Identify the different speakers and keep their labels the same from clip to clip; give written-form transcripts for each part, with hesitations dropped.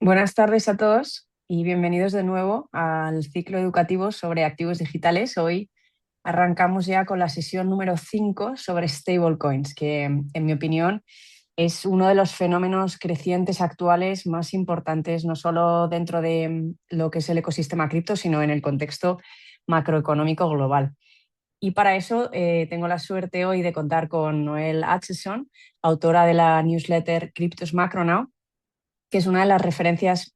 Speaker 1: Buenas tardes a todos y bienvenidos de nuevo al ciclo educativo sobre activos digitales. Hoy arrancamos ya con la sesión número 5 sobre stablecoins, que en mi opinión es uno de los fenómenos crecientes actuales más importantes, no solo dentro de lo que es el ecosistema cripto, sino en el contexto macroeconómico global. Y para eso tengo la suerte hoy de contar con Noelle Acheson, autora de la newsletter Cryptos Macro Now, que es una de las referencias,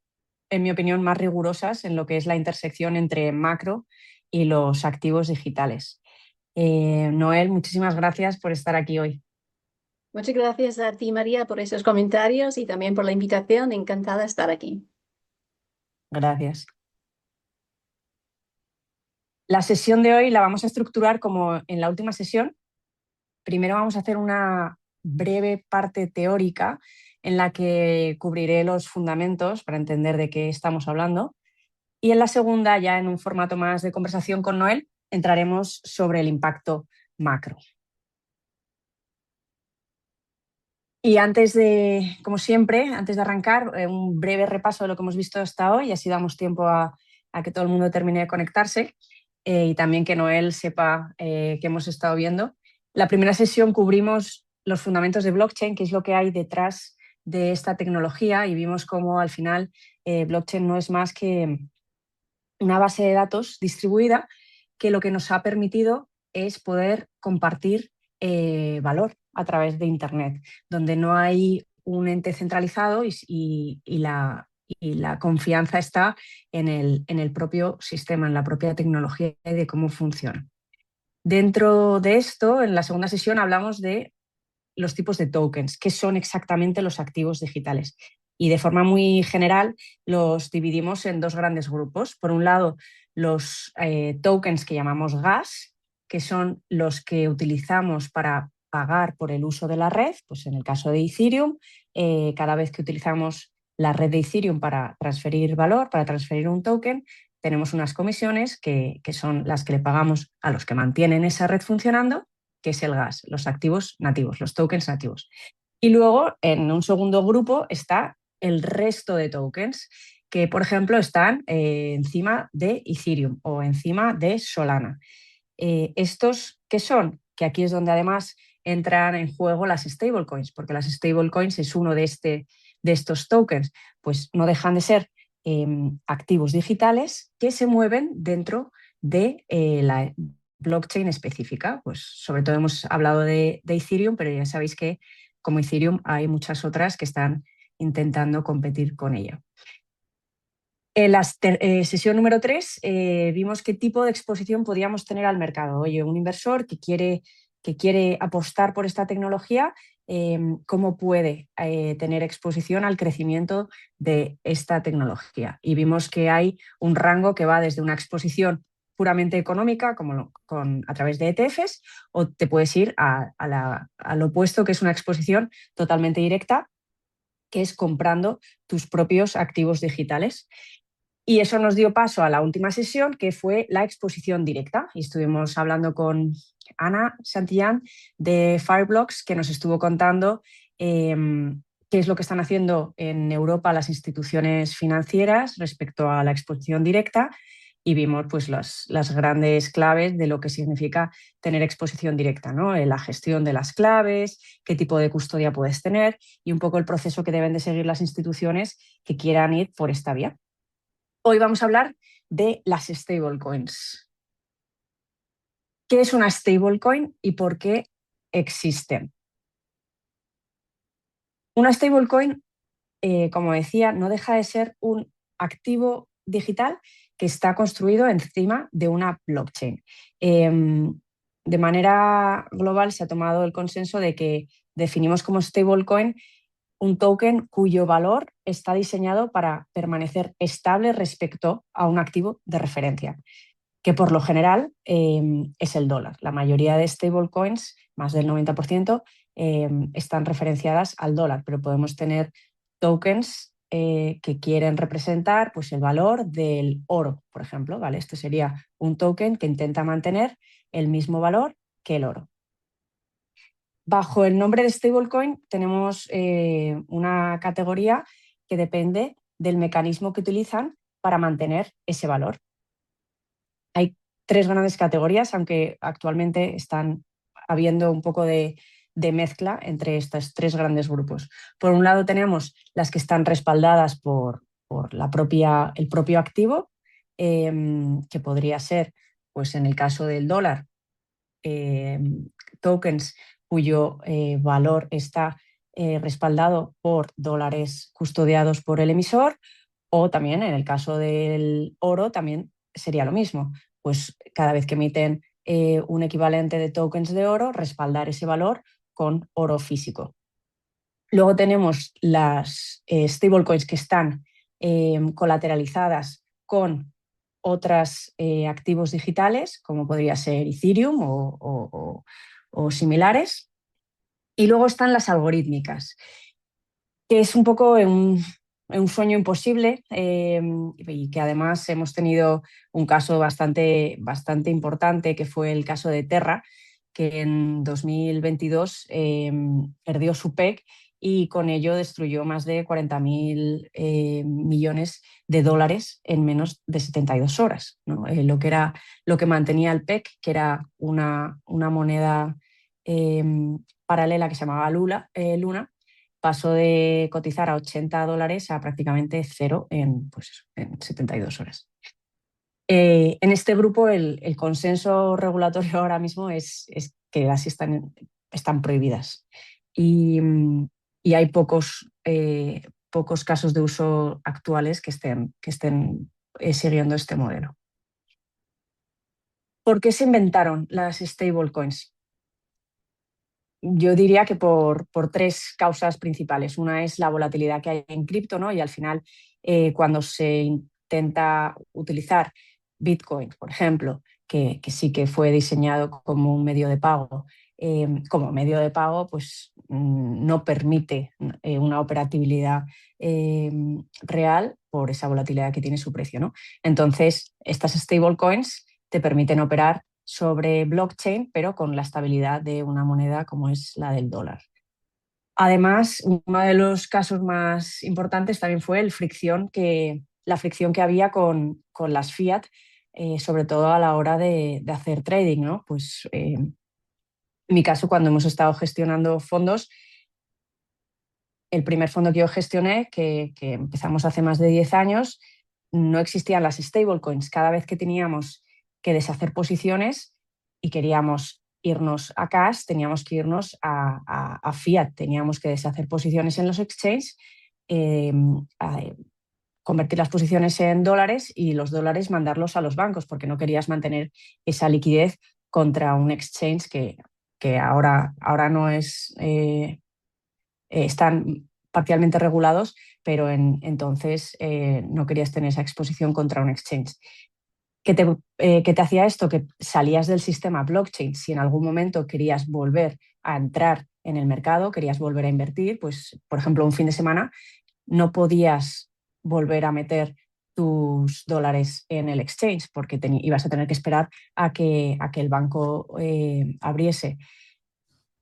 Speaker 1: en mi opinión, más rigurosas en lo que es la intersección entre macro y los activos digitales. Noel, muchísimas gracias por estar aquí hoy.
Speaker 2: Muchas gracias a ti, María, por esos comentarios y también por la invitación. Encantada de estar aquí.
Speaker 1: Gracias. La sesión de hoy la vamos a estructurar como en la última sesión. Primero vamos a hacer una breve parte teórica en la que cubriré los fundamentos para entender de qué estamos hablando. Y en la segunda, ya en un formato más de conversación con Noel, entraremos sobre el impacto macro. Y antes de, como siempre, antes de arrancar, un breve repaso de lo que hemos visto hasta hoy, y así damos tiempo a que todo el mundo termine de conectarse y también que Noel sepa qué hemos estado viendo. La primera sesión cubrimos los fundamentos de blockchain, qué es lo que hay detrás de esta tecnología, y vimos cómo al final blockchain no es más que una base de datos distribuida que lo que nos ha permitido es poder compartir valor a través de Internet, donde no hay un ente centralizado y la confianza está en el propio sistema, en la propia tecnología y de cómo funciona. Dentro de esto, en la segunda sesión hablamos de los tipos de tokens, qué son exactamente los activos digitales. Y de forma muy general los dividimos en dos grandes grupos. Por un lado, los tokens que llamamos gas, que son los que utilizamos para pagar por el uso de la red. Pues en el caso de Ethereum, cada vez que utilizamos la red de Ethereum para transferir valor, para transferir un token, tenemos unas comisiones que son las que le pagamos a los que mantienen esa red funcionando, que es el gas, los activos nativos, los tokens nativos. Y luego, en un segundo grupo, está el resto de tokens que, por ejemplo, están encima de Ethereum o encima de Solana. ¿Estos qué son? Que aquí es donde además entran en juego las stablecoins, porque las stablecoins es uno de estos tokens, pues no dejan de ser activos digitales que se mueven dentro de la blockchain específica. Pues sobre todo hemos hablado de Ethereum, pero ya sabéis que como Ethereum hay muchas otras que están intentando competir con ella. En la sesión número 3 vimos qué tipo de exposición podíamos tener al mercado. Oye, un inversor que quiere apostar por esta tecnología, ¿cómo puede tener exposición al crecimiento de esta tecnología? Y vimos que hay un rango que va desde una exposición puramente económica, como a través de ETFs, o te puedes ir al opuesto, que es una exposición totalmente directa, que es comprando tus propios activos digitales. Y eso nos dio paso a la última sesión, que fue la exposición directa. Y estuvimos hablando con Ana Santillán de Fireblocks, que nos estuvo contando qué es lo que están haciendo en Europa las instituciones financieras respecto a la exposición directa. Y vimos pues, las grandes claves de lo que significa tener exposición directa, ¿no? La gestión de las claves, qué tipo de custodia puedes tener y un poco el proceso que deben de seguir las instituciones que quieran ir por esta vía. Hoy vamos a hablar de las stablecoins. ¿Qué es una stablecoin y por qué existen? Una stablecoin, como decía, no deja de ser un activo digital que está construido encima de una blockchain. De manera global se ha tomado el consenso de que definimos como stablecoin un token cuyo valor está diseñado para permanecer estable respecto a un activo de referencia, que por lo general es el dólar. La mayoría de stablecoins, más del 90%, están referenciadas al dólar, pero podemos tener tokens que quieren representar pues, el valor del oro, por ejemplo. ¿Vale? Esto sería un token que intenta mantener el mismo valor que el oro. Bajo el nombre de stablecoin tenemos una categoría que depende del mecanismo que utilizan para mantener ese valor. Hay 3 grandes categorías, aunque actualmente están habiendo un poco de mezcla entre estos 3 grandes grupos. Por un lado tenemos las que están respaldadas por el propio activo, que podría ser, pues en el caso del dólar, tokens cuyo valor está respaldado por dólares custodiados por el emisor, o también en el caso del oro también sería lo mismo, pues cada vez que emiten un equivalente de tokens de oro, respaldar ese valor con oro físico. Luego tenemos las stablecoins que están colateralizadas con otros activos digitales, como podría ser Ethereum o similares. Y luego están las algorítmicas, que es un poco un sueño imposible, y que además hemos tenido un caso bastante importante, que fue el caso de Terra, que en 2022 perdió su PEC y con ello destruyó más de 40.000 millones de dólares en menos de 72 horas, ¿no? Lo que mantenía el PEC, que era una moneda paralela que se llamaba Luna, pasó de cotizar a 80 dólares a prácticamente cero en 72 horas. En este grupo el consenso regulatorio ahora mismo es que así están prohibidas y, y hay pocos casos de uso actuales que estén siguiendo este modelo. ¿Por qué se inventaron las stablecoins? Yo diría que por 3 causas principales. Una es la volatilidad que hay en cripto, ¿no? Y al final, cuando se intenta utilizar Bitcoin, por ejemplo, que sí que fue diseñado como un medio de pago, pues no permite una operatividad real por esa volatilidad que tiene su precio, ¿no? Entonces, estas stablecoins te permiten operar sobre blockchain, pero con la estabilidad de una moneda como es la del dólar. Además, uno de los casos más importantes también fue la fricción que había con las fiat, sobre todo a la hora de hacer trading, ¿no? Pues en mi caso, cuando hemos estado gestionando fondos, el primer fondo que yo gestioné, que empezamos hace más de 10 años, no existían las stablecoins. Cada vez que teníamos que deshacer posiciones y queríamos irnos a cash, teníamos que irnos a fiat, teníamos que deshacer posiciones en los exchanges, eh, convertir las posiciones en dólares y los dólares mandarlos a los bancos, porque no querías mantener esa liquidez contra un exchange que ahora no es... están parcialmente regulados, pero entonces no querías tener esa exposición contra un exchange. ¿Qué te hacía esto? Que salías del sistema blockchain. Si en algún momento querías volver a entrar en el mercado, querías volver a invertir, pues por ejemplo un fin de semana, no podías volver a meter tus dólares en el exchange porque ibas a tener que esperar a que el banco abriese.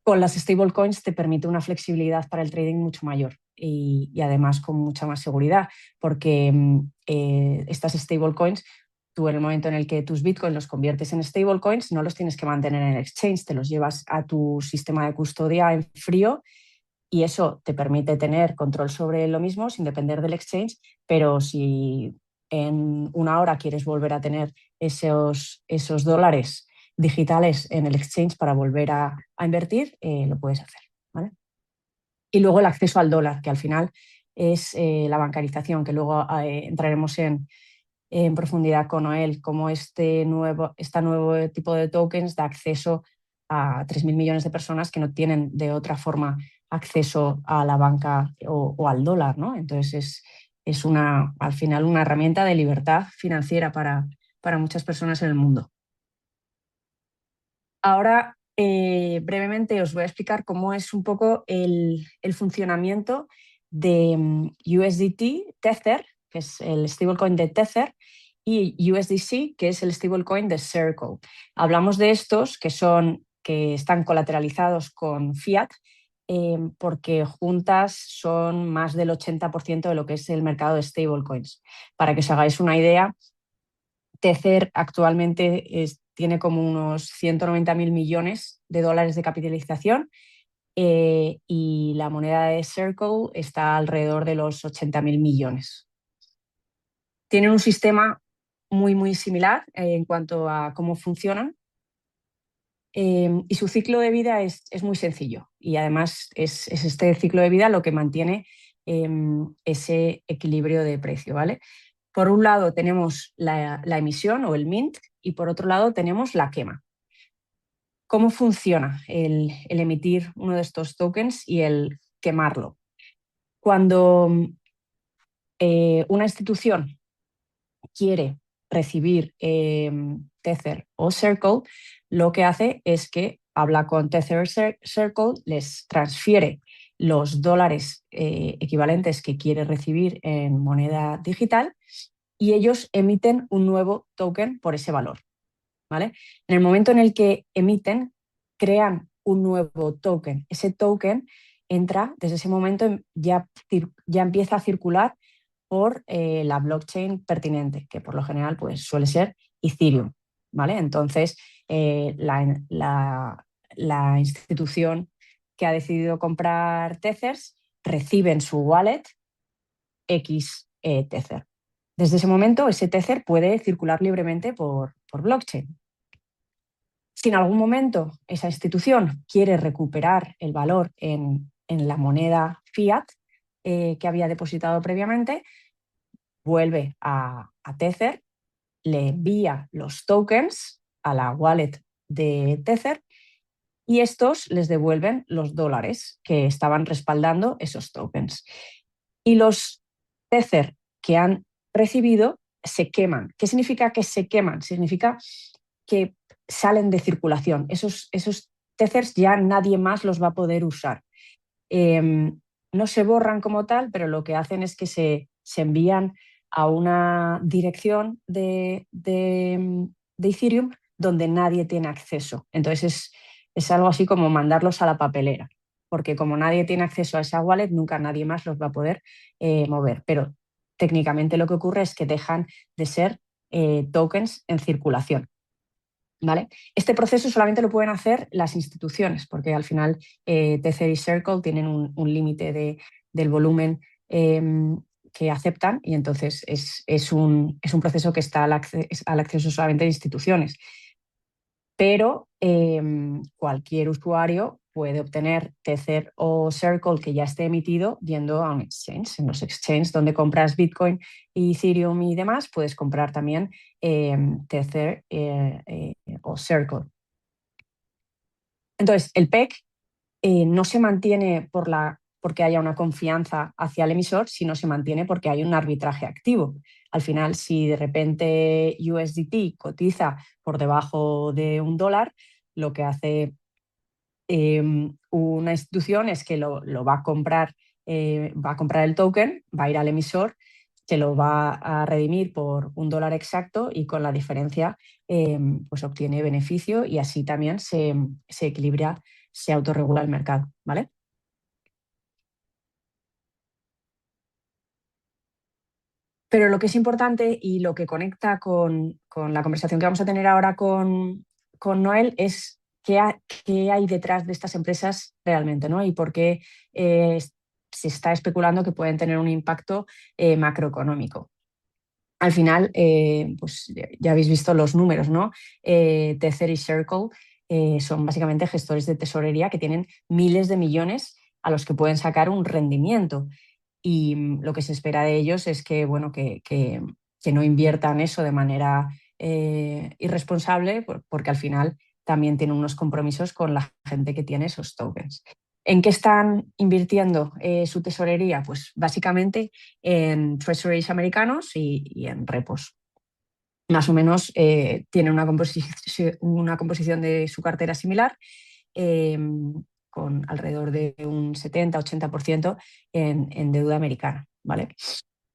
Speaker 1: Con las stablecoins te permite una flexibilidad para el trading mucho mayor y además con mucha más seguridad, porque estas stablecoins, tú en el momento en el que tus bitcoins los conviertes en stablecoins, no los tienes que mantener en el exchange, te los llevas a tu sistema de custodia en frío y eso te permite tener control sobre lo mismo sin depender del exchange, pero si en una hora quieres volver a tener esos dólares digitales en el exchange para volver a invertir, lo puedes hacer, ¿vale? Y luego el acceso al dólar, que al final es la bancarización, que luego entraremos en profundidad con Noel, cómo este nuevo tipo de tokens da acceso a 3.000 millones de personas que no tienen de otra forma acceso a la banca o al dólar, ¿no? Entonces es al final una herramienta de libertad financiera para muchas personas en el mundo. Ahora, brevemente os voy a explicar cómo es un poco el funcionamiento de USDT Tether, que es el stablecoin de Tether, y USDC, que es el stablecoin de Circle. Hablamos de estos que están colateralizados con fiat porque juntas son más del 80% de lo que es el mercado de stablecoins. Para que os hagáis una idea, Tether actualmente tiene como unos 190.000 millones de dólares de capitalización, y la moneda de Circle está alrededor de los 80.000 millones. Tienen un sistema muy similar en cuanto a cómo funcionan, y su ciclo de vida es muy sencillo, y además es este ciclo de vida lo que mantiene ese equilibrio de precio, ¿vale? Por un lado tenemos la emisión o el mint, y por otro lado tenemos la quema. ¿Cómo funciona el emitir uno de estos tokens y el quemarlo? Cuando una institución quiere recibir Tether o Circle, lo que hace es que habla con Tether o Circle, les transfiere los dólares equivalentes que quiere recibir en moneda digital, y ellos emiten un nuevo token por ese valor, ¿vale? En el momento en el que emiten, crean un nuevo token. Ese token entra, desde ese momento ya empieza a circular por la blockchain pertinente, que por lo general pues, suele ser Ethereum, ¿vale? Entonces, la institución que ha decidido comprar Tethers recibe en su wallet X Tether. Desde ese momento, ese Tether puede circular libremente por blockchain. Si en algún momento esa institución quiere recuperar el valor en la moneda fiat que había depositado previamente, vuelve a Tether, le envía los tokens a la wallet de Tether, y estos les devuelven los dólares que estaban respaldando esos tokens. Y los Tether que han recibido se queman. ¿Qué significa que se queman? Significa que salen de circulación. Esos Tethers ya nadie más los va a poder usar. No se borran como tal, pero lo que hacen es que se envían a una dirección de Ethereum donde nadie tiene acceso. Entonces es algo así como mandarlos a la papelera, porque como nadie tiene acceso a esa wallet, nunca nadie más los va a poder mover. Pero técnicamente lo que ocurre es que dejan de ser tokens en circulación, ¿vale? Este proceso solamente lo pueden hacer las instituciones, porque al final Tether y Circle tienen un límite del volumen que aceptan, y entonces es un proceso que está al acceso solamente de instituciones. Pero cualquier usuario puede obtener Tether o Circle que ya esté emitido yendo a un exchange. En los exchanges donde compras Bitcoin, Ethereum y demás, puedes comprar también Tether o Circle. Entonces, el PEC no se mantiene porque haya una confianza hacia el emisor, sino se mantiene porque hay un arbitraje activo. Al final, si de repente USDT cotiza por debajo de $1, lo que hace una institución es que lo va a comprar el token, va a ir al emisor, se lo va a redimir por $1 exacto, y con la diferencia pues obtiene beneficio, y así también se equilibra, se autorregula el mercado, ¿vale? Pero lo que es importante y lo que conecta con la conversación que vamos a tener ahora con Noel es qué hay detrás de estas empresas realmente, ¿no? Y por qué se está especulando que pueden tener un impacto macroeconómico. Al final, pues ya habéis visto los números, ¿no? Tether y Circle son básicamente gestores de tesorería que tienen miles de millones a los que pueden sacar un rendimiento. Y lo que se espera de ellos es que, bueno, que no inviertan eso de manera irresponsable, porque al final también tienen unos compromisos con la gente que tiene esos tokens. ¿En qué están invirtiendo su tesorería? Pues básicamente en treasuries americanos y en repos. Más o menos tiene una composición de su cartera similar, eh, con alrededor de un 70-80% en deuda americana, ¿vale?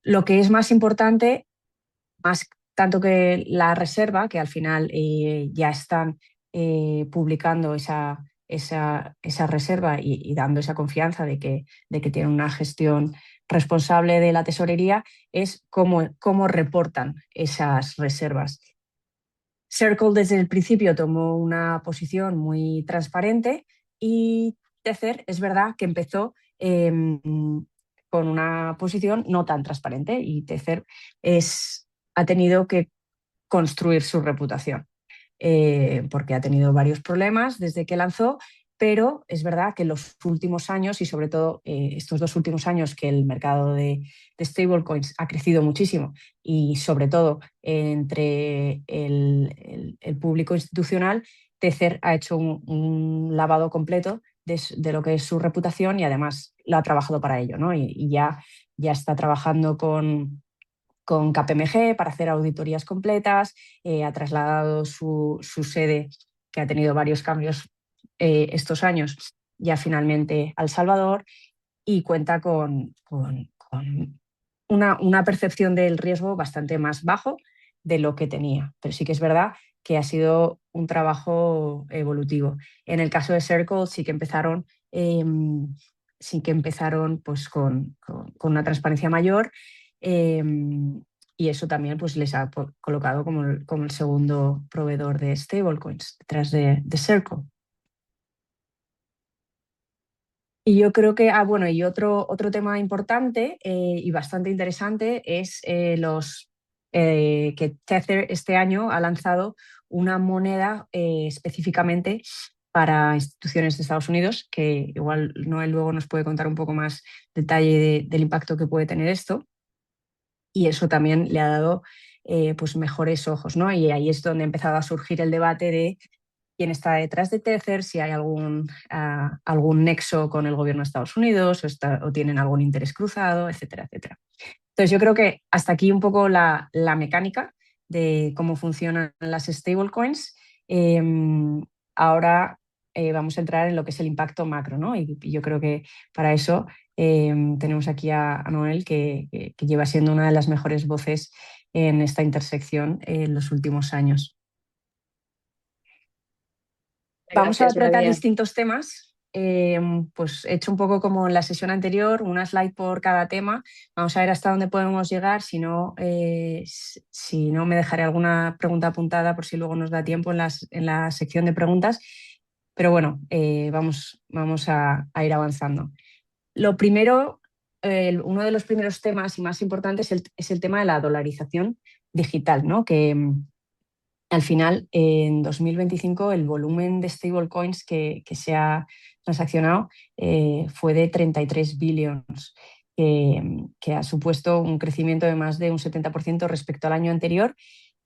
Speaker 1: Lo que es más importante, más tanto que la reserva, que al final ya están publicando esa reserva y dando esa confianza de que tienen una gestión responsable de la tesorería, es cómo reportan esas reservas. Circle desde el principio tomó una posición muy transparente y Tether es verdad que empezó con una posición no tan transparente y Tether ha tenido que construir su reputación porque ha tenido varios problemas desde que lanzó, pero es verdad que en los últimos años y sobre todo estos 2 últimos años que el mercado de stablecoins ha crecido muchísimo y sobre todo entre el público institucional, Tether ha hecho un lavado completo de lo que es su reputación y además lo ha trabajado para ello, ¿no? Y ya está trabajando con KPMG para hacer auditorías completas, ha trasladado su sede, que ha tenido varios cambios estos años, ya finalmente a El Salvador y cuenta con una percepción del riesgo bastante más bajo de lo que tenía. Pero sí que es verdad que ha sido un trabajo evolutivo. En el caso de Circle sí que empezaron pues, con una transparencia mayor eh, y eso también pues, les ha colocado como el segundo proveedor de stablecoins detrás de Circle. Y yo creo que, bueno, y otro tema importante y bastante interesante es que Tether este año ha lanzado una moneda específicamente para instituciones de Estados Unidos, que igual Noel luego nos puede contar un poco más detalle del impacto que puede tener esto. Y eso también le ha dado pues mejores ojos, ¿no? Y ahí es donde ha empezado a surgir el debate de quién está detrás de Tether, si hay algún nexo con el gobierno de Estados Unidos o tienen algún interés cruzado, etcétera, etcétera. Entonces yo creo que hasta aquí un poco la mecánica de cómo funcionan las stablecoins. Ahora vamos a entrar en lo que es el impacto macro, ¿no? Y yo creo que para eso tenemos aquí a Noel, que lleva siendo una de las mejores voces en esta intersección en los últimos años. Vamos a
Speaker 2: Gracias,
Speaker 1: tratar
Speaker 2: María.
Speaker 1: distintos temas. Pues he hecho un poco como en la sesión anterior, una slide por cada tema. Vamos a ver hasta dónde podemos llegar. Si no, me dejaré alguna pregunta apuntada por si luego nos da tiempo en la sección de preguntas. Pero bueno, vamos a ir avanzando. Lo primero, uno de los primeros temas y más importantes es el tema de la dolarización digital, ¿no? Que al final, en 2025, el volumen de stablecoins que se ha transaccionado fue de 33 billones, que ha supuesto un crecimiento de más de un 70% respecto al año anterior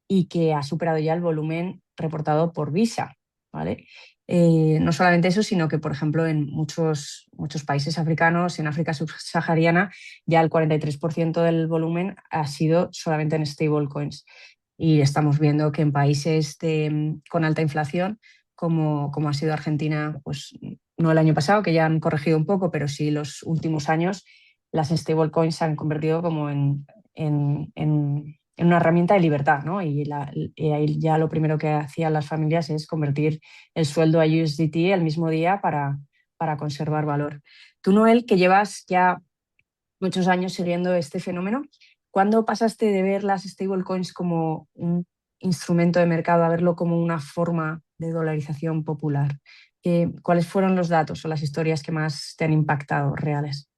Speaker 1: y que ha superado ya el volumen reportado por Visa, ¿vale? No solamente eso, sino que, por ejemplo, en muchos países africanos, en África subsahariana, ya el 43% del volumen ha sido solamente en stablecoins. Y estamos viendo que en países con alta inflación, como ha sido Argentina, pues no el año pasado, que ya han corregido un poco, pero sí los últimos años, las stablecoins se han convertido como en una herramienta de libertad, ¿no? Y ahí ya lo primero que hacían las familias es convertir el sueldo a USDT el mismo día para conservar valor. Tú, Noel, que llevas ya muchos años siguiendo este fenómeno, ¿cuándo pasaste de ver las stablecoins como un instrumento de mercado a verlo como una forma de dolarización popular? ¿Cuáles fueron los datos o las historias que más te han impactado reales?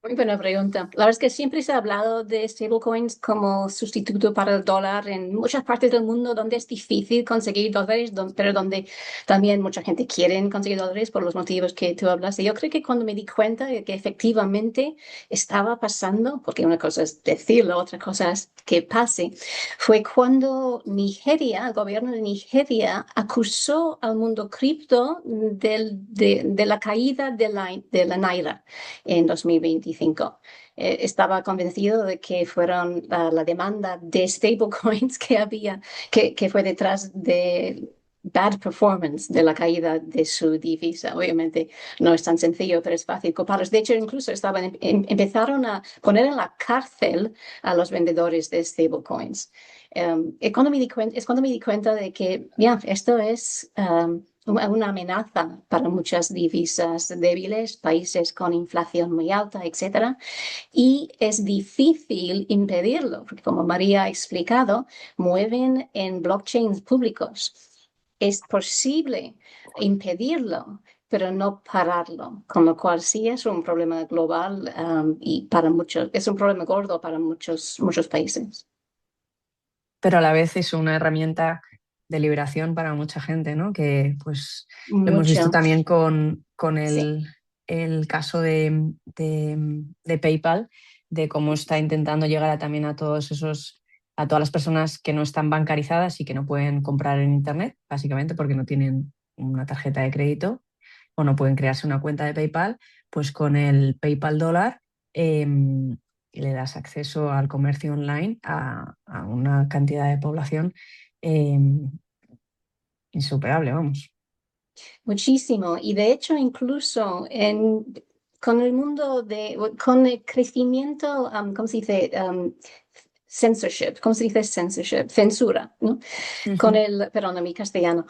Speaker 2: Muy buena pregunta. La verdad es que siempre se ha hablado de stablecoins como sustituto para el dólar en muchas partes del mundo donde es difícil conseguir dólares, pero donde también mucha gente quiere conseguir dólares por los motivos que tú hablas. Y yo creo que cuando me di cuenta de que efectivamente estaba pasando, porque una cosa es decirlo, otra cosa es que pase, fue cuando Nigeria, el gobierno de Nigeria, acusó al mundo cripto de la caída de la naira en 2025. Estaba convencido de que fueron la demanda de stablecoins que había, que fue detrás de bad performance de la caída de su divisa. Obviamente no es tan sencillo, pero es fácil culparlos. De hecho, incluso empezaron a poner en la cárcel a los vendedores de stablecoins. Es cuando me di cuenta de que, esto es una amenaza para muchas divisas débiles, países con inflación muy alta, etcétera. Y es difícil impedirlo, porque como María ha explicado, mueven en blockchains públicos. Es posible impedirlo, pero no pararlo, con lo cual sí es un problema global y para muchos, es un problema gordo para muchos países.
Speaker 1: Pero a la vez es una herramienta de liberación para mucha gente, ¿no? Que pues lo hemos visto
Speaker 2: Mucho,
Speaker 1: también con
Speaker 2: sí.
Speaker 1: el caso de PayPal, de cómo está intentando llegar también a a todas las personas que no están bancarizadas y que no pueden comprar en Internet, básicamente porque no tienen una tarjeta de crédito o no pueden crearse una cuenta de PayPal, pues con el PayPal dólar le das acceso al comercio online a una cantidad de población eh, insuperable, vamos.
Speaker 2: Muchísimo. Y de hecho, incluso con el mundo con el crecimiento, ¿cómo se dice? Censorship, ¿cómo se dice censorship? Censura, ¿no?
Speaker 1: Ujú.
Speaker 2: Perdón, mi castellano,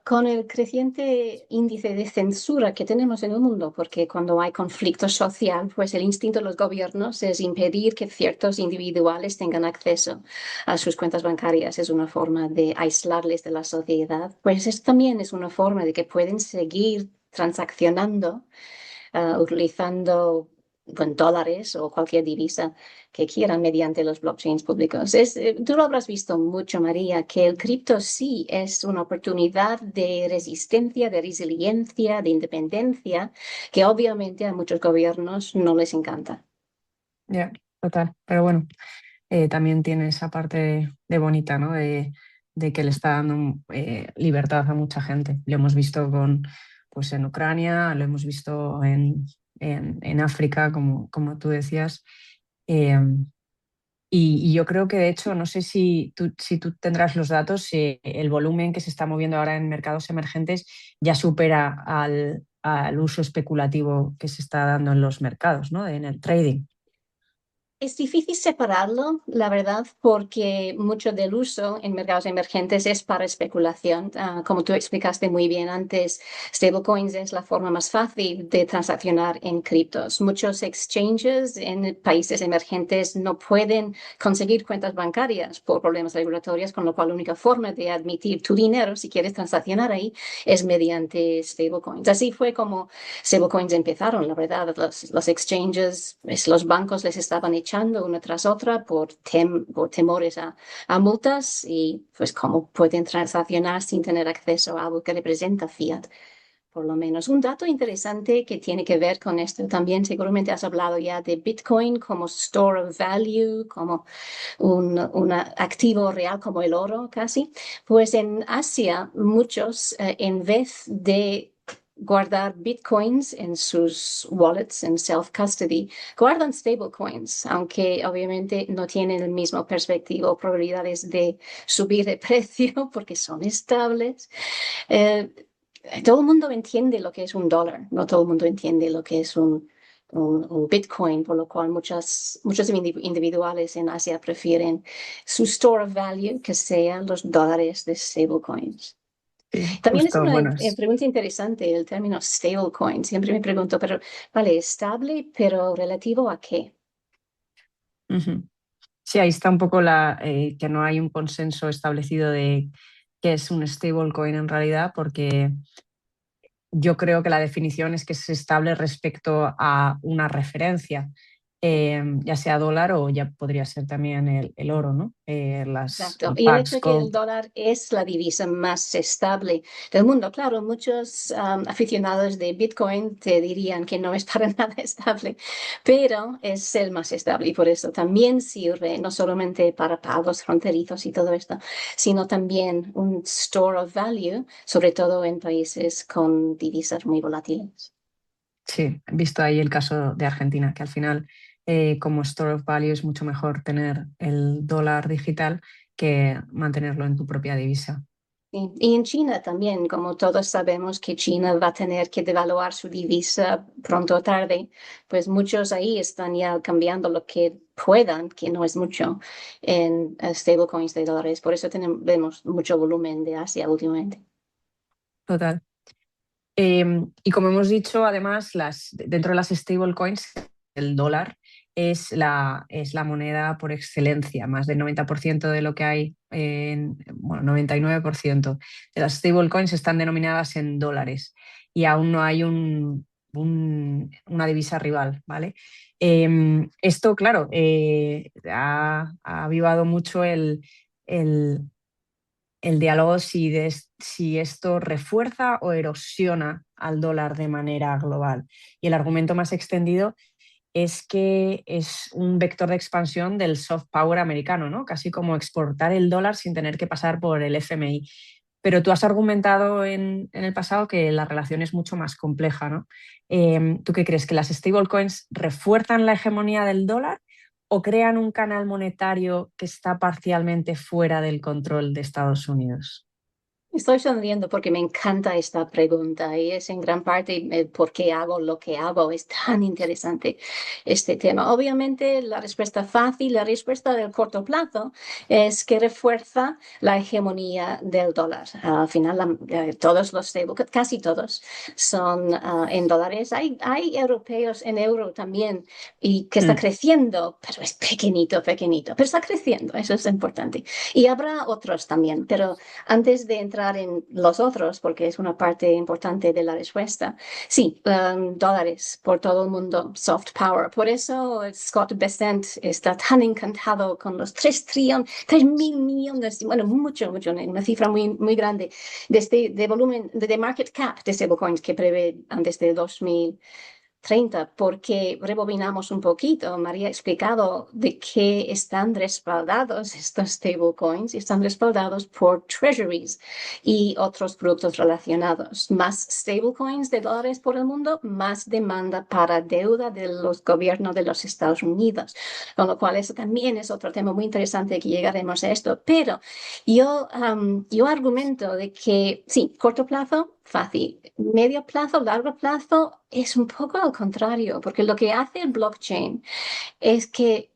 Speaker 2: con el creciente índice de censura que tenemos en el mundo, porque cuando hay conflicto social, pues el instinto de los gobiernos es impedir que ciertos individuales tengan acceso a sus cuentas bancarias. Es una forma de aislarles de la sociedad. Pues esto también es una forma de que pueden seguir transaccionando utilizando con dólares o cualquier divisa que quieran mediante los blockchains públicos. Tú lo habrás visto mucho, María, que el cripto sí es una oportunidad de resistencia, de resiliencia, de independencia, que obviamente a muchos gobiernos no les encanta.
Speaker 1: Ya, total. Pero bueno, también tiene esa parte de bonita, ¿no? De que le está dando libertad a mucha gente. Lo hemos visto pues en Ucrania, lo hemos visto en África, como tú decías. Eh, y yo creo que, de hecho, no sé si tú tendrás los datos, si el volumen que se está moviendo ahora en mercados emergentes ya supera al uso especulativo que se está dando en los mercados, ¿no? En el trading.
Speaker 2: Es difícil separarlo, la verdad, porque mucho del uso en mercados emergentes es para especulación. Como tú explicaste muy bien antes, stablecoins es la forma más fácil de transaccionar en criptos. Muchos exchanges en países emergentes no pueden conseguir cuentas bancarias por problemas regulatorios, con lo cual la única forma de admitir tu dinero, si quieres transaccionar ahí, es mediante stablecoins. Así fue como stablecoins empezaron, la verdad. Los exchanges, los bancos les estaban echando una tras otra por temores a multas y pues cómo pueden transaccionar sin tener acceso a algo que representa fiat. Por lo menos un dato interesante que tiene que ver con esto también, seguramente has hablado ya de Bitcoin como store of value, como un activo real como el oro casi. Pues en Asia muchos en vez de guardar bitcoins en sus wallets en self-custody, guardan stablecoins, aunque obviamente no tienen el mismo perspectivo o probabilidades de subir de precio porque son estables. Eh, Todo el mundo entiende lo que es un dólar, no todo el mundo entiende lo que es un Bitcoin, por lo cual muchos individuales en Asia prefieren su store of value que sean los dólares de stablecoins.
Speaker 1: Sí,
Speaker 2: También es
Speaker 1: justo,
Speaker 2: una
Speaker 1: bueno,
Speaker 2: pregunta interesante el término stablecoin. Siempre me pregunto, pero vale, estable, pero relativo a qué?
Speaker 1: ujú. Sí, ahí está un poco que no hay un consenso establecido de qué es un stablecoin en realidad, porque yo creo que la definición es que es estable respecto a una referencia, ya sea dólar o ya podría ser también el oro, ¿no?
Speaker 2: Exacto.
Speaker 1: El
Speaker 2: Y el
Speaker 1: Pax
Speaker 2: hecho de que el
Speaker 1: Gold.
Speaker 2: dólar es la divisa más estable del mundo. Claro, muchos aficionados de Bitcoin te dirían que no es para nada estable, pero es el más estable y por eso también sirve no solamente para pagos fronterizos y todo esto, sino también un store of value, sobre todo en países con divisas muy volátiles.
Speaker 1: Sí, he visto ahí el caso de Argentina, que al final, como store of value, es mucho mejor tener el dólar digital que mantenerlo en tu propia divisa.
Speaker 2: Sí. Y en China también, como todos sabemos que China va a tener que devaluar su divisa pronto o tarde, pues muchos ahí están ya cambiando lo que puedan, que no es mucho, en stablecoins de dólares. Por eso vemos mucho volumen de Asia últimamente.
Speaker 1: total. Y como hemos dicho, además, dentro de las stablecoins, el dólar es la moneda por excelencia. Más del 90% de lo que hay, bueno, 99% de las stablecoins están denominadas en dólares y aún no hay una divisa rival, ¿vale? Esto, claro, ha avivado mucho el, el diálogo si esto refuerza o erosiona al dólar de manera global. Y el argumento más extendido es que es un vector de expansión del soft power americano, ¿no? Casi como exportar el dólar sin tener que pasar por el FMI. Pero tú has argumentado en el pasado que la relación es mucho más compleja, ¿no? ¿Tú qué crees? ¿Que las stablecoins refuerzan la hegemonía del dólar o crean un canal monetario que está parcialmente fuera del control de Estados Unidos?
Speaker 2: Estoy sonriendo porque me encanta esta pregunta y es en gran parte por qué hago lo que hago. Es tan interesante este tema. Obviamente, la respuesta fácil, la respuesta del corto plazo es que refuerza la hegemonía del dólar. Al final, todos los stablecoins, casi todos, son en dólares. Hay europeos en euro también y que está
Speaker 1: Mm,
Speaker 2: creciendo, pero es pequeñito, pequeñito, pero está creciendo. Eso es importante. Y habrá otros también, pero antes de entrar en los otros, porque es una parte importante de la respuesta, sí, dólares por todo el mundo, soft power. Por eso Scott Bessent está tan encantado con los 3.000 millones, bueno, mucho, mucho, una cifra muy, muy grande de volumen, de market cap de stablecoins que prevé antes de 2030, porque rebobinamos un poquito. María ha explicado de qué están respaldados estos stablecoins y están respaldados por treasuries y otros productos relacionados. Más stablecoins de dólares por el mundo, más demanda para deuda de los gobiernos de los Estados Unidos. Con lo cual, eso también es otro tema muy interesante que llegaremos a esto. Pero yo argumento de que sí, corto plazo, fácil. Medio plazo, largo plazo, es un poco al contrario, porque lo que hace el blockchain es que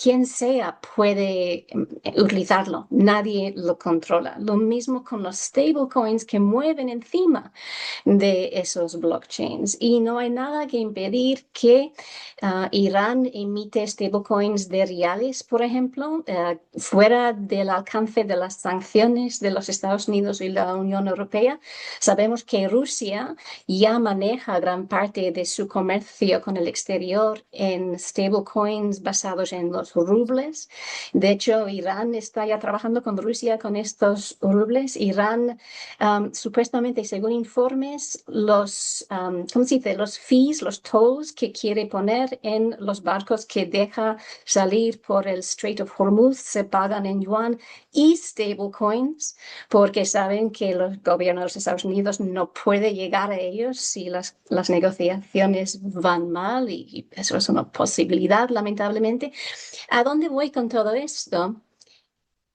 Speaker 2: quien sea puede utilizarlo, nadie lo controla. Lo mismo con los stablecoins que mueven encima de esos blockchains. Y no hay nada que impedir que Irán emite stablecoins de reales, por ejemplo, fuera del alcance de las sanciones de los Estados Unidos y la Unión Europea. Sabemos que Rusia ya maneja gran parte de su comercio con el exterior en stablecoins basados en los rubles. De hecho, Irán está ya trabajando con Rusia con estos rubles. Irán, supuestamente, según informes, ¿cómo se dice? Los fees, los tolls que quiere poner en los barcos que deja salir por el Strait of Hormuz se pagan en yuan y stablecoins, porque saben que los gobiernos de los Estados Unidos no puede llegar a ellos si las negociaciones van mal y eso es una posibilidad, lamentablemente. ¿A dónde voy con todo esto?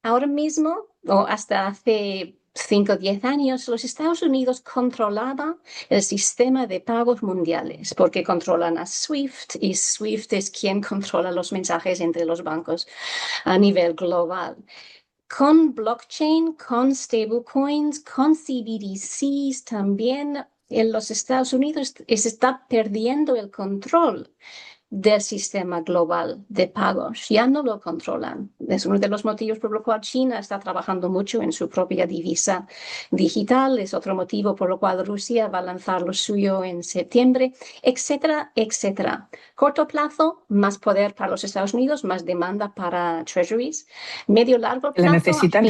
Speaker 2: Ahora mismo, o hasta hace 5 o 10 años, los Estados Unidos controlaban el sistema de pagos mundiales porque controlan a SWIFT y SWIFT es quien controla los mensajes entre los bancos a nivel global. Con blockchain, con stablecoins, con CBDCs también en los Estados Unidos se está perdiendo el control del sistema global de pagos. Ya no lo controlan. Es uno de los motivos por lo cual China está trabajando mucho en su propia divisa digital. Es otro motivo por lo cual Rusia va a lanzar lo suyo en septiembre, etcétera, etcétera. Corto plazo, más poder para los Estados Unidos, más demanda para treasuries. Medio largo
Speaker 1: ¿La
Speaker 2: plazo,
Speaker 1: necesitan?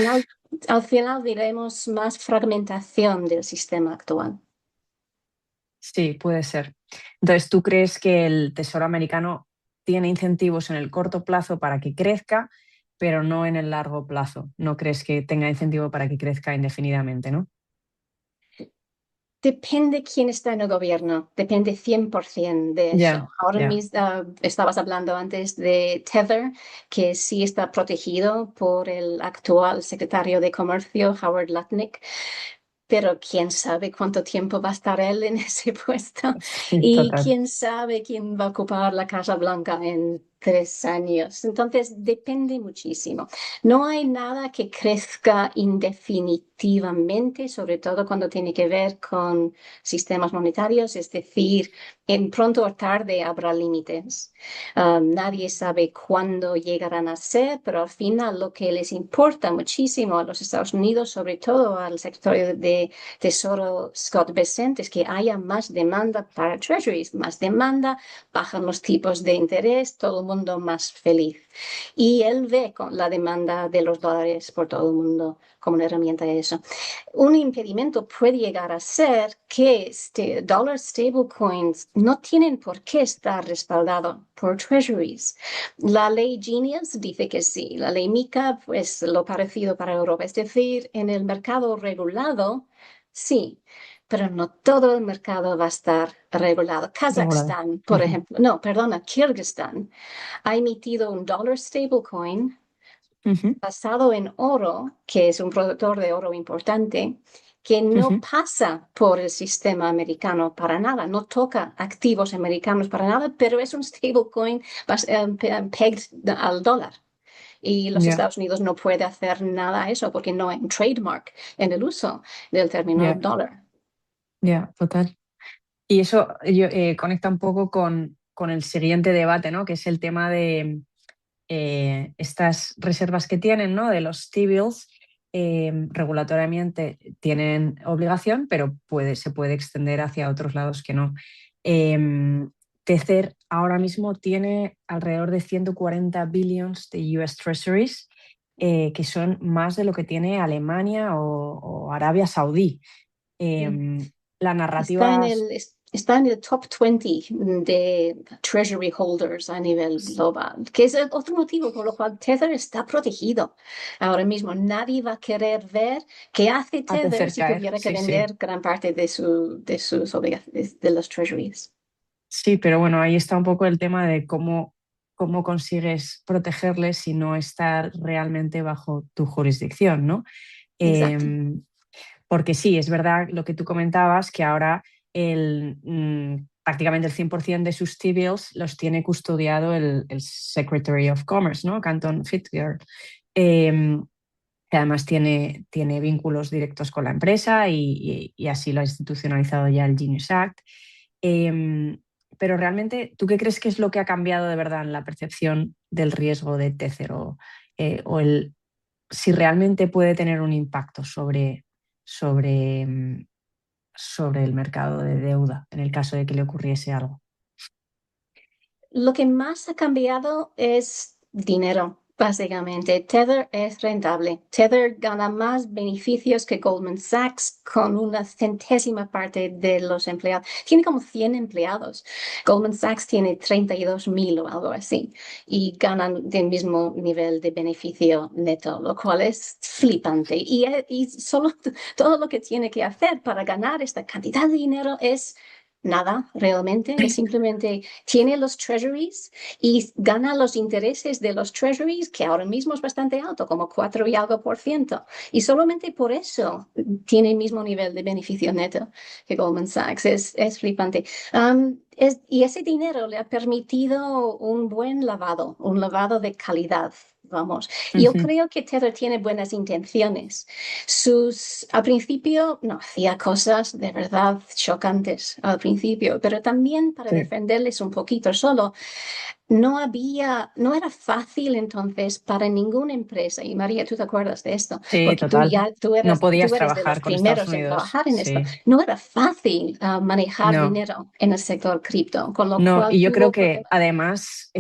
Speaker 2: al final veremos más fragmentación del sistema actual.
Speaker 1: Sí, puede ser. Entonces, ¿tú crees que el Tesoro americano tiene incentivos en el corto plazo para que crezca, pero no en el largo plazo? ¿No crees que tenga incentivo para que crezca indefinidamente, no?
Speaker 2: Depende quién está en el gobierno, depende 100% de
Speaker 1: Ya,
Speaker 2: eso. Ahora
Speaker 1: ya.
Speaker 2: mismo estabas hablando antes de Tether, que sí está protegido por el actual secretario de Comercio, Howard Lutnick, pero quién sabe cuánto tiempo va a estar él en ese puesto
Speaker 1: Sí,
Speaker 2: y
Speaker 1: total.
Speaker 2: quién sabe quién va a ocupar la Casa Blanca en 3 años. Entonces, depende muchísimo. No hay nada que crezca indefinitivamente, sobre todo cuando tiene que ver con sistemas monetarios, es decir, en pronto o tarde habrá límites. Nadie sabe cuándo llegarán a ser, pero al final lo que les importa muchísimo a los Estados Unidos, sobre todo al secretario de Tesoro Scott Bessent, es que haya más demanda para treasuries, más demanda, bajan los tipos de interés, todo el mundo más feliz. Y él ve con la demanda de los dólares por todo el mundo como una herramienta de eso. Un impedimento puede llegar a ser que dollar stablecoins no tienen por qué estar respaldados por treasuries. La ley Genius dice que sí, la ley MiCA pues lo parecido para Europa, es decir, en el mercado regulado, sí, pero no todo el mercado va a estar regulado.
Speaker 1: Regulado.
Speaker 2: Kazajstán, por
Speaker 1: Ujú,
Speaker 2: ejemplo, no, perdona, Kirguistán ha emitido un dollar stablecoin
Speaker 1: ujú,
Speaker 2: basado en oro, que es un productor de oro importante, que no
Speaker 1: ujú.
Speaker 2: pasa por el sistema americano para nada, no toca activos americanos para nada, pero es un stablecoin pegged al dólar. Y los
Speaker 1: Ya,
Speaker 2: Estados Unidos no puede hacer nada a eso porque no hay un trademark en el uso del término
Speaker 1: ya,
Speaker 2: dólar.
Speaker 1: ya, total. Y eso conecta un poco con el siguiente debate, ¿no? Que es el tema de estas reservas que tienen, ¿no? De los T-bills, regulatoriamente tienen obligación, pero se puede extender hacia otros lados que no. Tether ahora mismo tiene alrededor de 140 billions de US Treasuries, que son más de lo que tiene Alemania o Arabia Saudí. Em, la
Speaker 2: Está en
Speaker 1: narrativa.
Speaker 2: está en el top 20 de treasury holders a nivel global, que es el otro motivo por lo cual Tether está protegido. Ahora mismo nadie va a querer ver qué hace Tether
Speaker 1: Hacer
Speaker 2: si
Speaker 1: caer,
Speaker 2: tuviera que
Speaker 1: sí, sí.
Speaker 2: vender gran parte de sus obligaciones, de los treasuries.
Speaker 1: Sí, pero bueno, ahí está un poco el tema de cómo consigues protegerles si no estar realmente bajo tu jurisdicción, ¿no?
Speaker 2: Exacto.
Speaker 1: Em, Porque sí, es verdad lo que tú comentabas, que ahora prácticamente el 100% de sus T-bills los tiene custodiado el Secretary of Commerce, ¿no? Canton Fitzgerald, em, que además tiene vínculos directos con la empresa y así lo ha institucionalizado ya el Genius Act. Em, pero realmente, ¿tú qué crees que es lo que ha cambiado de verdad en la percepción del riesgo de Tether o si realmente puede tener un impacto sobre, mm, sobre el mercado de deuda en el caso de que le ocurriese algo?
Speaker 2: Lo que más ha cambiado es dinero, básicamente. Tether es rentable. Tether gana más beneficios que Goldman Sachs con una centésima parte de los empleados. Tiene como 100 empleados. Goldman Sachs tiene 32.000 o algo así y ganan del mismo nivel de beneficio neto, lo cual es flipante. Y solo todo lo que tiene que hacer para ganar esta cantidad de dinero es nada, realmente. Es simplemente tiene los treasuries y gana los intereses de los treasuries, que ahora mismo es bastante alto, como 4 y algo por ciento. Y solamente por eso tiene el mismo nivel de beneficio neto que Goldman Sachs. Es flipante. Y ese dinero le ha permitido un lavado de calidad. Vamos, yo
Speaker 1: Ujú.
Speaker 2: creo que Tether tiene buenas intenciones. Al principio, no, hacía cosas de verdad chocantes al principio, pero también para
Speaker 1: Sí,
Speaker 2: defenderles un poquito solo, no era fácil entonces para ninguna empresa, y María, tú te acuerdas de esto,
Speaker 1: sí,
Speaker 2: porque
Speaker 1: total. No
Speaker 2: tú
Speaker 1: podías
Speaker 2: eres de los
Speaker 1: trabajar con Estados
Speaker 2: primeros en
Speaker 1: Unidos,
Speaker 2: trabajar en esto,
Speaker 1: sí.
Speaker 2: no era fácil manejar
Speaker 1: No,
Speaker 2: dinero en el sector cripto, con lo
Speaker 1: no,
Speaker 2: cual
Speaker 1: y yo creo
Speaker 2: tuvo
Speaker 1: que
Speaker 2: problemas.
Speaker 1: además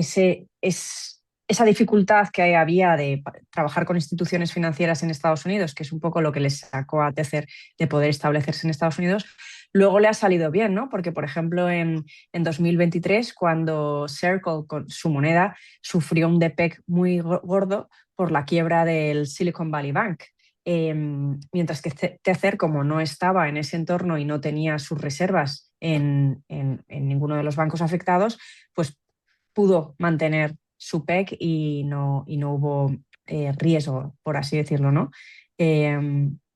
Speaker 1: esa dificultad que había de trabajar con instituciones financieras en Estados Unidos, que es un poco lo que les sacó a Tether de poder establecerse en Estados Unidos, luego le ha salido bien, ¿no? Porque, por ejemplo, en 2023, cuando Circle, con su moneda, sufrió un depeg muy gordo por la quiebra del Silicon Valley Bank. Mientras que Tether, como no estaba en ese entorno y no tenía sus reservas en ninguno de los bancos afectados, pues pudo mantener su PEC y no hubo riesgo, por así decirlo, ¿no? Eh,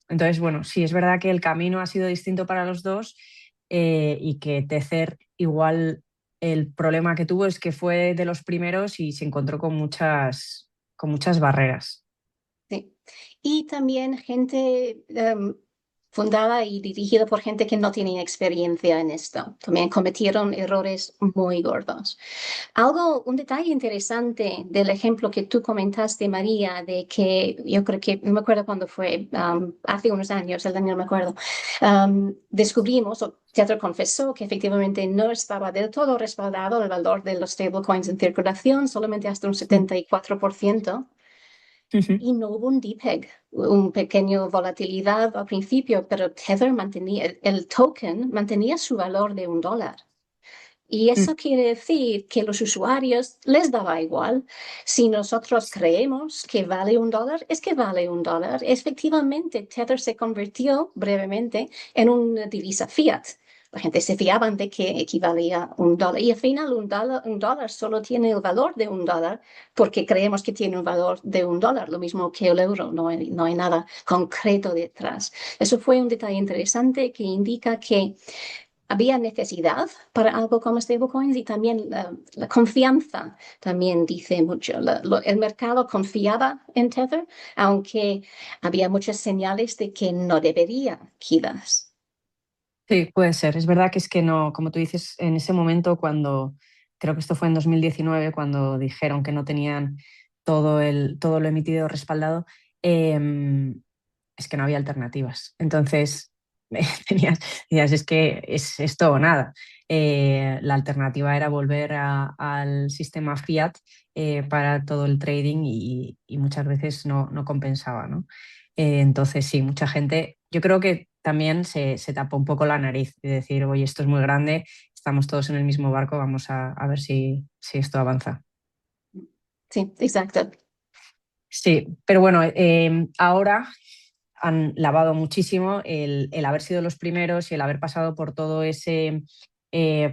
Speaker 1: entonces, bueno, sí, es verdad que el camino ha sido distinto para los dos y que Tether igual el problema que tuvo es que fue de los primeros y se encontró con muchas barreras.
Speaker 2: Sí. Y también gente fundada y dirigida por gente que no tiene experiencia en esto. También cometieron errores muy gordos. Un detalle interesante del ejemplo que tú comentaste, María, de que yo creo que, no me acuerdo cuándo fue, hace unos años, el año no me acuerdo, descubrimos, o Tether confesó que efectivamente no estaba del todo respaldado el valor de los stablecoins en circulación, solamente hasta un
Speaker 1: Mm.
Speaker 2: 74%.
Speaker 1: Ujú.
Speaker 2: Y no hubo un depeg, un pequeño volatilidad al principio, pero Tether mantenía, el token mantenía su valor de $1. Y
Speaker 1: Mm.
Speaker 2: eso quiere decir que los usuarios les daba igual. Si nosotros creemos que vale $1, es que vale $1. Efectivamente, Tether se convirtió brevemente en una divisa fiat. La gente se fiaban de que equivalía a $1. Y al final un dólar solo tiene el valor de $1 porque creemos que tiene un valor de $1, lo mismo que el euro. No hay nada concreto detrás. Eso fue un detalle interesante que indica que había necesidad para algo como stablecoins y también la confianza también dice mucho. El mercado confiaba en Tether, aunque había muchas señales de que no debería, quizás.
Speaker 1: Sí, puede ser. Es verdad que es que no, como tú dices, en ese momento cuando, creo que esto fue en 2019, cuando dijeron que no tenían todo lo emitido respaldado, es que no había alternativas. Entonces, tenías, es que es esto o nada. La alternativa era volver al sistema fiat para todo el trading y muchas veces no compensaba, ¿no? Entonces, sí, mucha gente, yo creo que también se tapó un poco la nariz y decir, oye, esto es muy grande, estamos todos en el mismo barco, vamos a ver si esto avanza.
Speaker 2: Sí, exacto.
Speaker 1: Sí, pero bueno, ahora han lavado muchísimo el haber sido los primeros y el haber pasado por todo ese eh,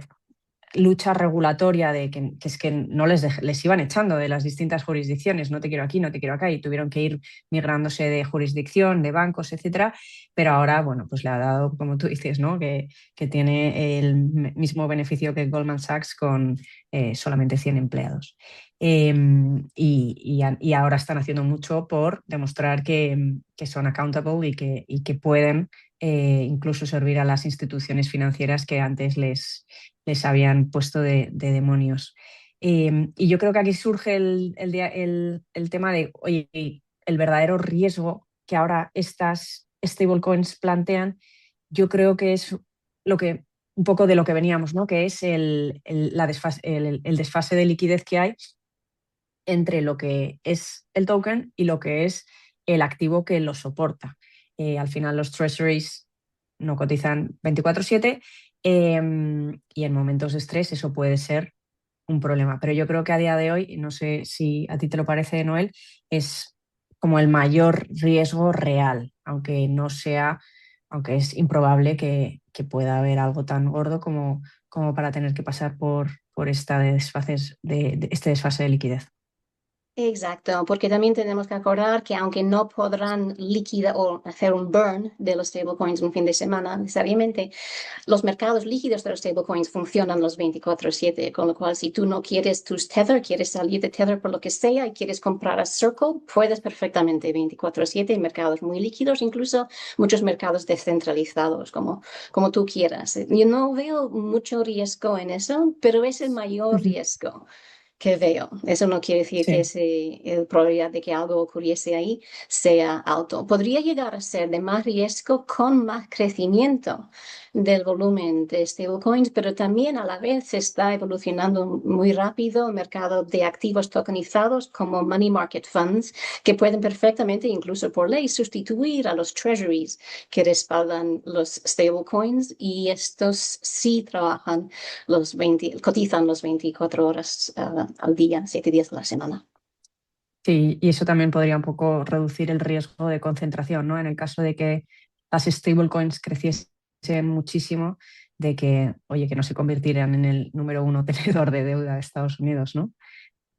Speaker 1: lucha regulatoria de que es que no les iban echando de las distintas jurisdicciones, no te quiero aquí, no te quiero acá, y tuvieron que ir migrándose de jurisdicción, de bancos, etcétera, pero ahora, bueno, pues le ha dado, como tú dices, ¿no? Que tiene el mismo beneficio que Goldman Sachs con solamente 100 empleados. Y ahora están haciendo mucho por demostrar que son accountable y que pueden incluso servir a las instituciones financieras que antes les habían puesto de demonios. Y yo creo que aquí surge el tema de, oye, el verdadero riesgo que ahora estas stablecoins plantean, yo creo que es lo que, un poco de lo que veníamos, ¿no? Que es el desfase de liquidez que hay entre lo que es el token y lo que es el activo que lo soporta. Al final los treasuries no cotizan 24/7 y en momentos de estrés eso puede ser un problema. Pero yo creo que a día de hoy, no sé si a ti te lo parece, Noel, es como el mayor riesgo real, aunque no sea, aunque es improbable que pueda haber algo tan gordo como para tener que pasar por este desfase de liquidez.
Speaker 2: Exacto, porque también tenemos que acordar que aunque no podrán liquidar o hacer un burn de los stablecoins un fin de semana necesariamente, los mercados líquidos de los stablecoins funcionan los 24/7, con lo cual si tú no quieres tus Tether, quieres salir de Tether por lo que sea y quieres comprar a Circle, puedes perfectamente 24/7 en mercados muy líquidos, incluso muchos mercados descentralizados, como tú quieras. Yo no veo mucho riesgo en eso, pero es el mayor
Speaker 1: Ujú.
Speaker 2: riesgo que veo. Eso no quiere decir que
Speaker 1: Sí.
Speaker 2: la probabilidad de que algo ocurriese ahí sea alto. Podría llegar a ser de más riesgo con más crecimiento del volumen de stablecoins, pero también a la vez se está evolucionando muy rápido el mercado de activos tokenizados como money market funds, que pueden perfectamente, incluso por ley, sustituir a los treasuries que respaldan los stablecoins y estos sí trabajan cotizan los 24 horas al día, 7 días a la semana.
Speaker 1: Sí, y eso también podría un poco reducir el riesgo de concentración, ¿no? En el caso de que las stablecoins creciesen muchísimo, de que, oye, que no se convirtieran en el número uno tenedor de deuda de Estados Unidos, ¿no?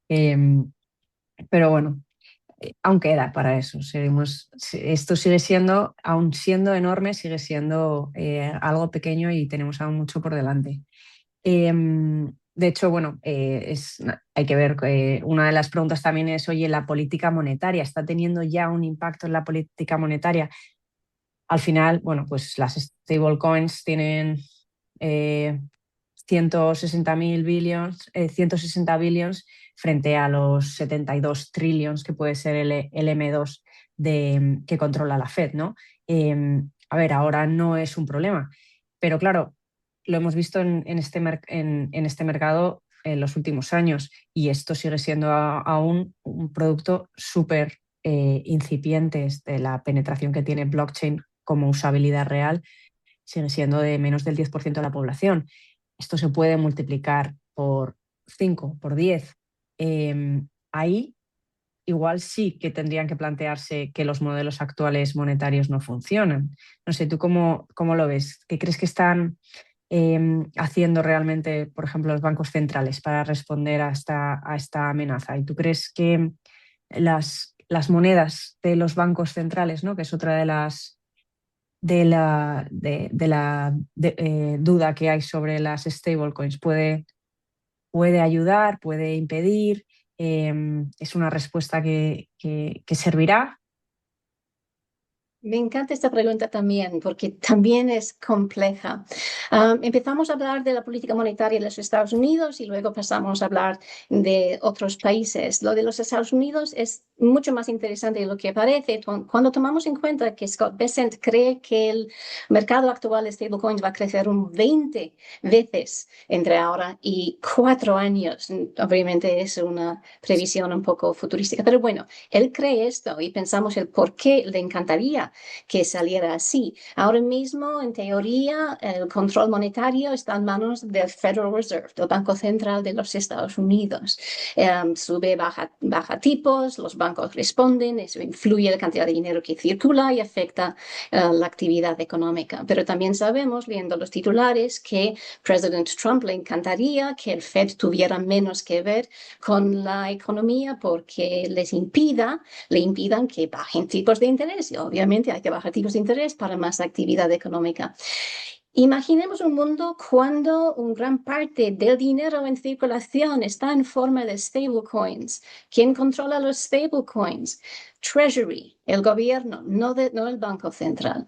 Speaker 1: Em, pero bueno, aún queda para eso. Esto sigue siendo, aún siendo enorme, sigue siendo algo pequeño y tenemos aún mucho por delante. Em, de hecho, bueno, hay que ver, una de las preguntas también es, oye, la política monetaria, ¿está teniendo ya un impacto en la política monetaria? Al final, bueno, pues las stablecoins tienen 160.000 billions, 160 billions frente a los 72 trillions que puede ser el M2 que controla la Fed, ¿no? A ver, ahora no es un problema, pero claro, lo hemos visto en este mercado en los últimos años y esto sigue siendo aún un producto súper incipiente. De la penetración que tiene blockchain como usabilidad real sigue siendo de menos del 10% de la población. Esto se puede multiplicar por 5, por 10. Ahí igual sí que tendrían que plantearse que los modelos actuales monetarios no funcionan. No sé, ¿tú cómo lo ves? ¿Qué crees que están haciendo realmente, por ejemplo, los bancos centrales para responder a esta amenaza? ¿Y tú crees que las monedas de los bancos centrales, ¿no? Que es otra de la duda que hay sobre las stablecoins, puede ayudar, puede impedir? ¿Es una respuesta que servirá?
Speaker 2: Me encanta esta pregunta también, porque también es compleja. Empezamos a hablar de la política monetaria de los Estados Unidos y luego pasamos a hablar de otros países. Lo de los Estados Unidos es mucho más interesante de lo que parece cuando tomamos en cuenta que Scott Bessent cree que el mercado actual de stablecoins va a crecer un 20 veces entre ahora y 4 años. Obviamente es una previsión un poco futurística, pero bueno, él cree esto y pensamos el por qué le encantaría que saliera así. Ahora mismo, en teoría, el control monetario está en manos del Federal Reserve, del Banco Central de los Estados Unidos. Sube, baja tipos, los bancos responden, eso influye en la cantidad de dinero que circula y afecta la actividad económica. Pero también sabemos, viendo los titulares, que President Trump le encantaría que el Fed tuviera menos que ver con la economía porque le impidan que bajen tipos de interés. Y obviamente hay que bajar tipos de interés para más actividad económica. Imaginemos un mundo cuando una gran parte del dinero en circulación está en forma de stablecoins. ¿Quién controla los stablecoins? Treasury, el gobierno, no el Banco Central.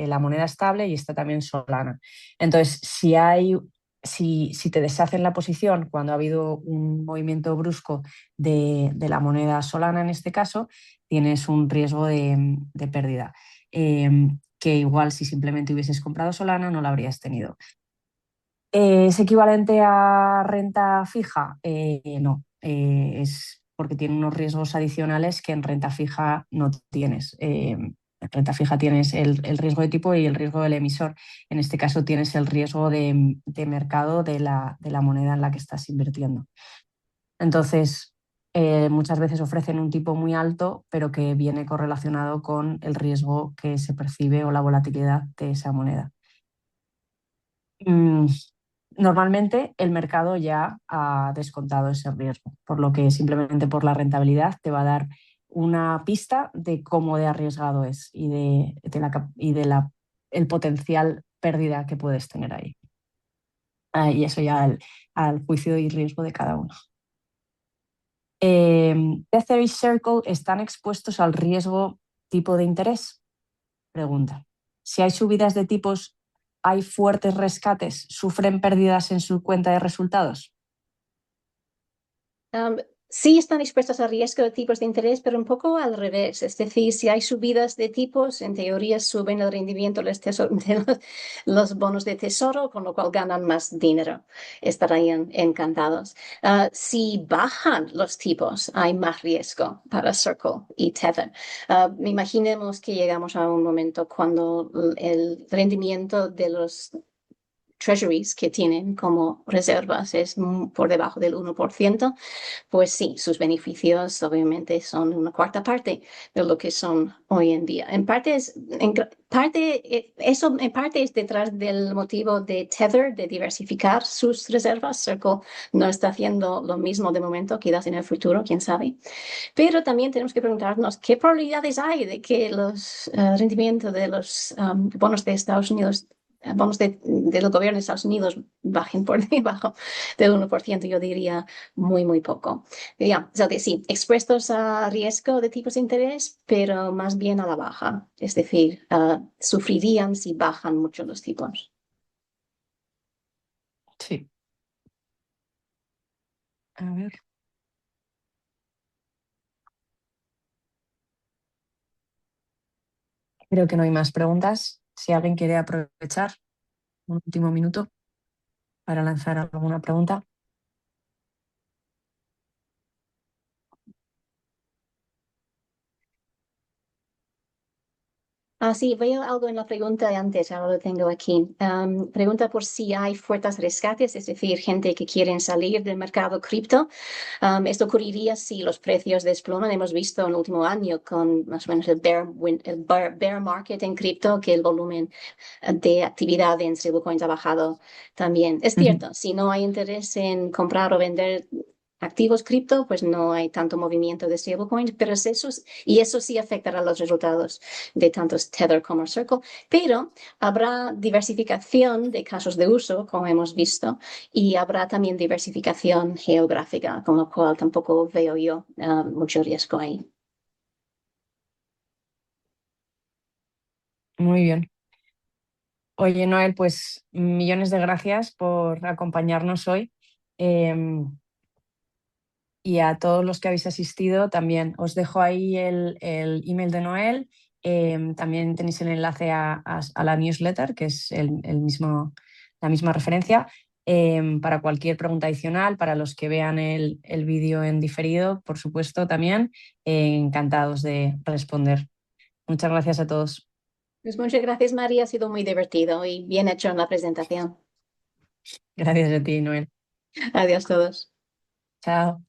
Speaker 1: la moneda estable y está también Solana. Entonces, si te deshacen la posición cuando ha habido un movimiento brusco de la moneda Solana en este caso, tienes un riesgo de pérdida. Que igual si simplemente hubieses comprado Solana no lo habrías tenido. ¿Es equivalente a renta fija? No, es porque tiene unos riesgos adicionales que en renta fija no tienes. En renta fija tienes el riesgo de tipo y el riesgo del emisor. En este caso tienes el riesgo de mercado de la moneda en la que estás invirtiendo. Entonces, muchas veces ofrecen un tipo muy alto, pero que viene correlacionado con el riesgo que se percibe o la volatilidad de esa moneda. Mm, Normalmente el mercado ya ha descontado ese riesgo, por lo que simplemente por la rentabilidad te va a dar una pista de cómo de arriesgado es y de el potencial pérdida que puedes tener ahí. Y eso ya al juicio y riesgo de cada uno. ¿Tether y Circle están expuestos al riesgo tipo de interés? Pregunta. Si hay subidas de tipos, ¿hay fuertes rescates? ¿Sufren pérdidas en su cuenta de resultados?
Speaker 2: Sí están expuestos a riesgo de tipos de interés, pero un poco al revés. Es decir, si hay subidas de tipos, en teoría suben el rendimiento de los bonos de tesoro, con lo cual ganan más dinero. Estarían encantados. Si bajan los tipos, hay más riesgo para Circle y Tether. Imaginemos que llegamos a un momento cuando el rendimiento de los treasuries que tienen como reservas es por debajo del 1%, pues sí, sus beneficios obviamente son una cuarta parte de lo que son hoy en día. Eso en parte es detrás del motivo de Tether de diversificar sus reservas. Circle no está haciendo lo mismo de momento, quizás en el futuro, quién sabe. Pero también tenemos que preguntarnos qué probabilidades hay de que los rendimientos de los bonos de Estados Unidos, bonos del gobierno de Estados Unidos bajen por debajo del 1%. Yo diría muy, muy poco. Ya, o sea, sí, expuestos a riesgo de tipos de interés, pero más bien a la baja. Es decir, sufrirían si bajan mucho los tipos.
Speaker 1: Sí. A ver. Creo que no hay más preguntas. Si alguien quiere aprovechar un último minuto para lanzar alguna pregunta.
Speaker 2: Sí, veo algo en la pregunta de antes, ahora lo tengo aquí. Pregunta por si hay fuertes rescates, es decir, gente que quiere salir del mercado cripto. Esto ocurriría si los precios desploman. Hemos visto en el último año con más o menos el bear market en cripto que el volumen de actividad en stablecoins ha bajado también. Es
Speaker 1: Ujú.
Speaker 2: cierto, si no hay interés en comprar o vender activos cripto, pues no hay tanto movimiento de stablecoins, pero eso sí afectará los resultados de tantos Tether como Circle, pero habrá diversificación de casos de uso, como hemos visto, y habrá también diversificación geográfica, con lo cual tampoco veo yo mucho riesgo ahí.
Speaker 1: Muy bien. Oye, Noel, pues millones de gracias por acompañarnos hoy. Y a todos los que habéis asistido también os dejo ahí el email de Noel. También tenéis el enlace a la newsletter, que es la misma referencia. Para cualquier pregunta adicional, para los que vean el vídeo en diferido, por supuesto, también encantados de responder. Muchas gracias a todos.
Speaker 2: Pues muchas gracias, María. Ha sido muy divertido y bien hecho en la presentación.
Speaker 1: Gracias a ti, Noel.
Speaker 2: Adiós a todos.
Speaker 1: Chao.